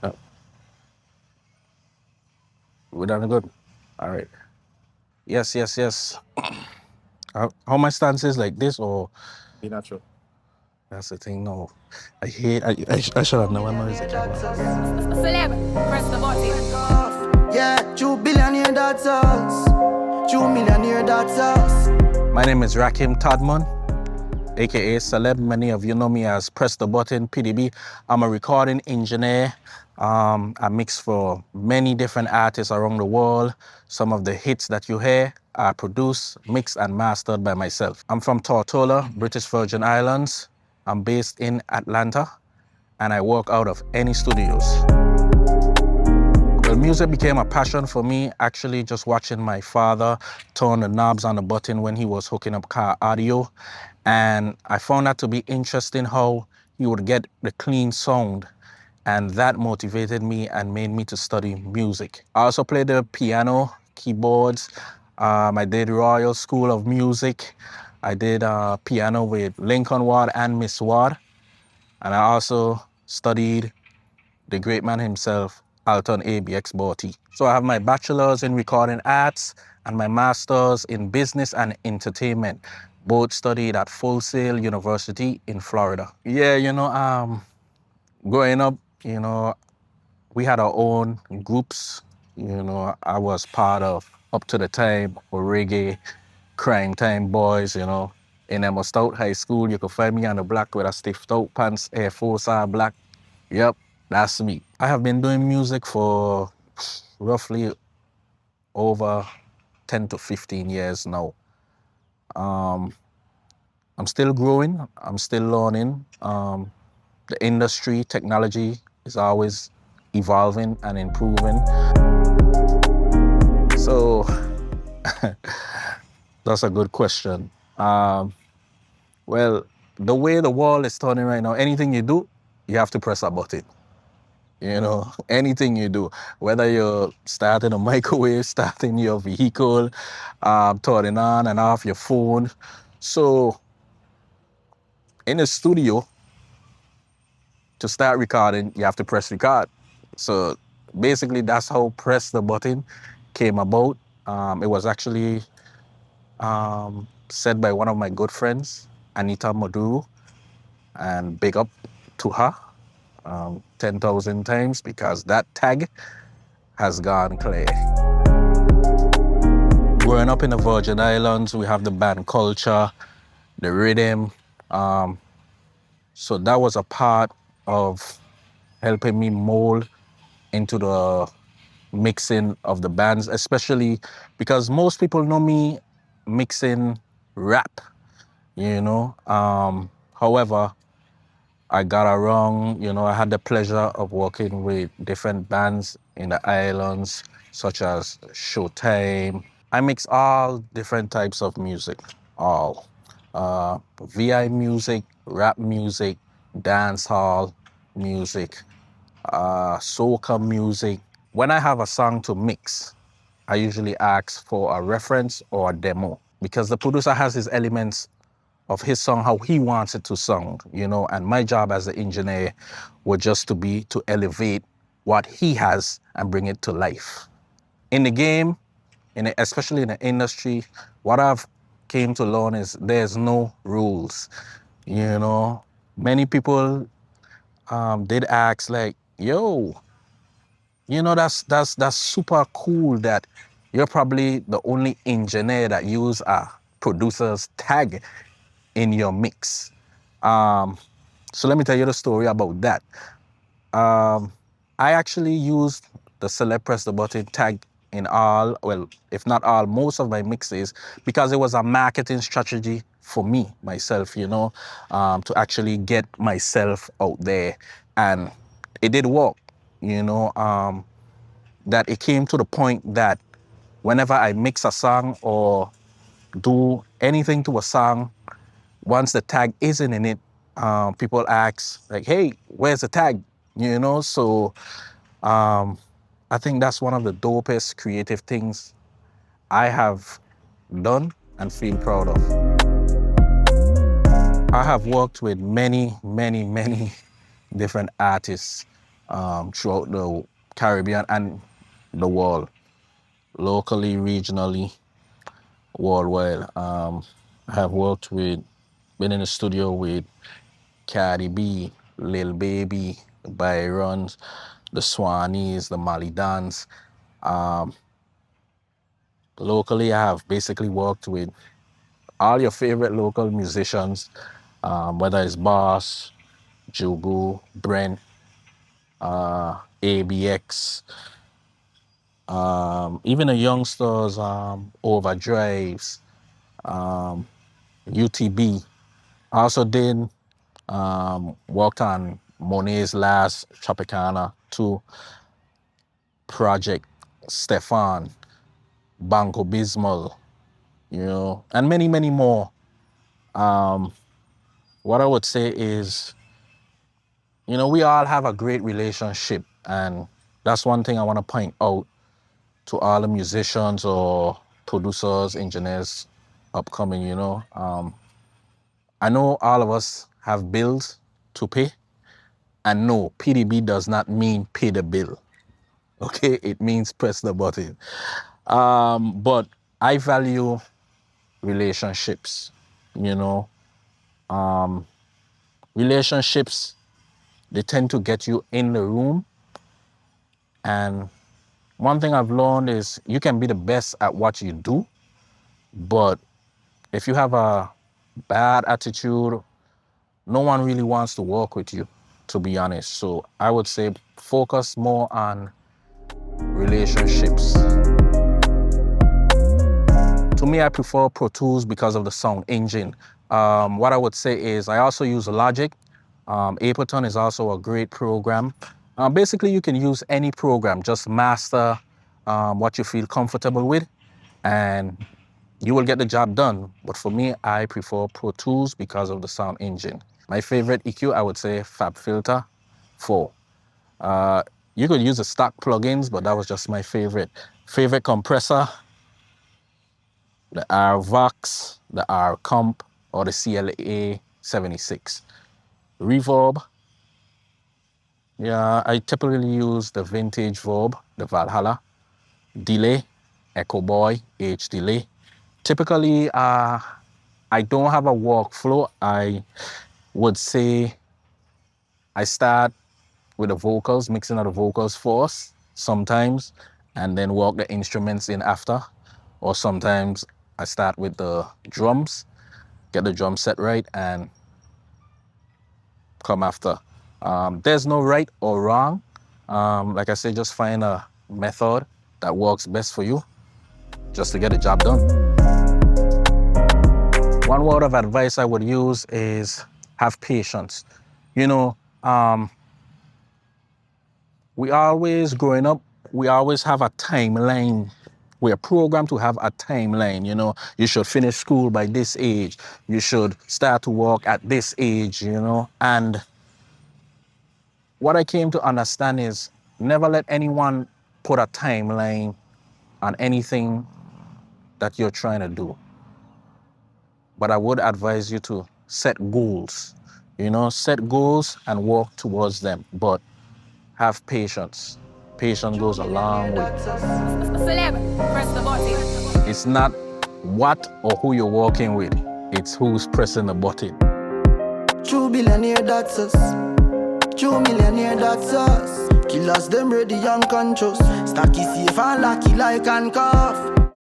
Uh, we're done good. All right. Yes, yes, yes. How my stance is like this, or Be natural. that's the thing. No, I hate. I should have known when I was a kid. Celeb, press the button. Yeah, 2 billionaire that's us. 2 millionaire that's us. My name is Rhakim Todman, aka Celeb. Many of you know me as Press the Button PDB. I'm a recording engineer. I mix for many different artists around the world. Some of the hits that you hear are produced, mixed, and mastered by myself. I'm from Tortola, British Virgin Islands. I'm based in Atlanta, and I work out of any studios. Well, music became a passion for me, actually just watching my father turn the knobs on the button when he was hooking up car audio. And I found that to be interesting how he would get the clean sound. And that motivated me and made me to study music. I also played the piano, keyboards. I did Royal School of Music. I did piano with Lincoln Ward and Miss Ward. And I also studied the great man himself, Alton ABX Borty. So I have my bachelor's in recording arts and my master's in business and entertainment. Both studied at Full Sail University in Florida. Yeah, growing up, we had our own groups. I was part of Up to the Time or Reggae, Crime Time Boys, In Emma Stout High School, you could find me on the block with a stiff toe pants, Air Force R black. Yep, that's me. I have been doing music for roughly over 10 to 15 years now. I'm still growing, I'm still learning. The industry, technology is always evolving and improving. So that's a good question. Well, the way the world is turning right now, anything you do, you have to press a button. Anything you do, whether you're starting a microwave, starting your vehicle, turning on and off your phone. So in the studio, to start recording, you have to press record. So basically that's how Press the Button came about. It was actually said by one of my good friends, Anita Maduru, and big up to her 10,000 times because that tag has gone clear. Growing up in the Virgin Islands, we have the band culture, the rhythm. So that was a part of helping me mold into the mixing of the bands, especially because most people know me mixing rap, However, I got around, I had the pleasure of working with different bands in the islands, such as Showtime. I mix all different types of music, all. VI music, rap music, dance hall music, soca music. When I have a song to mix, I usually ask for a reference or a demo because the producer has his elements of his song, how he wants it to sound, and my job as an engineer would just to be to elevate what he has and bring it to life. In the game, especially in the industry, what I've came to learn is there's no rules, Many people did ask like, yo, that's super cool that you're probably the only engineer that use a producer's tag in your mix. So let me tell you the story about that. I actually used the Celeb Press the Button tag in all, well, if not all, most of my mixes because it was a marketing strategy for me, myself, to actually get myself out there. And it did work, that it came to the point that whenever I mix a song or do anything to a song, once the tag isn't in it, people ask like, hey, where's the tag? So I think that's one of the dopest creative things I have done and feel proud of. I have worked with many, many, many different artists. throughout the Caribbean and the world, locally, regionally, worldwide. I have been in the studio with Cardi B, Lil Baby, Byrons, the Swannies, the Malidans. Um, Locally, I have basically worked with all your favorite local musicians, whether it's Boss, Jugu, Brent, ABX, even the youngsters, Overdrives, UTB. I also did worked on Monet's last Tropicana 2 project, Stefan, Banco Bismal, and many, many more. What I would say is, we all have a great relationship, and that's one thing I want to point out to all the musicians or producers, engineers, upcoming. I know all of us have bills to pay, and no, PDB does not mean pay the bill. Okay, it means press the button. But I value relationships. You know, relationships, they tend to get you in the room. And one thing I've learned is you can be the best at what you do, but if you have a bad attitude, no one really wants to work with you, to be honest. So I would say focus more on relationships. To me, I prefer Pro Tools because of the sound engine. What I would say is I also use Logic. Ableton is also a great program. Basically, you can use any program, just master what you feel comfortable with, and you will get the job done. But for me, I prefer Pro Tools because of the sound engine. My favorite EQ, I would say Fab Filter 4. You could use the stock plugins, but that was just my favorite. Favorite compressor, the R-Vox, the R-Comp, or the CLA 76. Reverb, yeah, I typically use the vintage Verb, the Valhalla. Delay, Echo Boy, H delay. Typically, I don't have a workflow. I would say I start with the vocals, mixing of the vocals first, sometimes, and then work the instruments in after. Or sometimes I start with the drums, get the drum set right, and come after. There's no right or wrong. Like I said, just find a method that works best for you just to get the job done. One word of advice I would use is have patience. Growing up, we always have a timeline. We're programmed to have a timeline. You should finish school by this age. You should start to work at this age, And what I came to understand is never let anyone put a timeline on anything that you're trying to do. But I would advise you to set goals. Set goals and work towards them. But have patience. Patience goes a long way. Celeb, press the button. It's not what or who you're working with. It's who's pressing the button. True billionaire, that's us. True millionaire, that's us. Killers, them ready and conscious. Stacky safe and lucky like handcuff.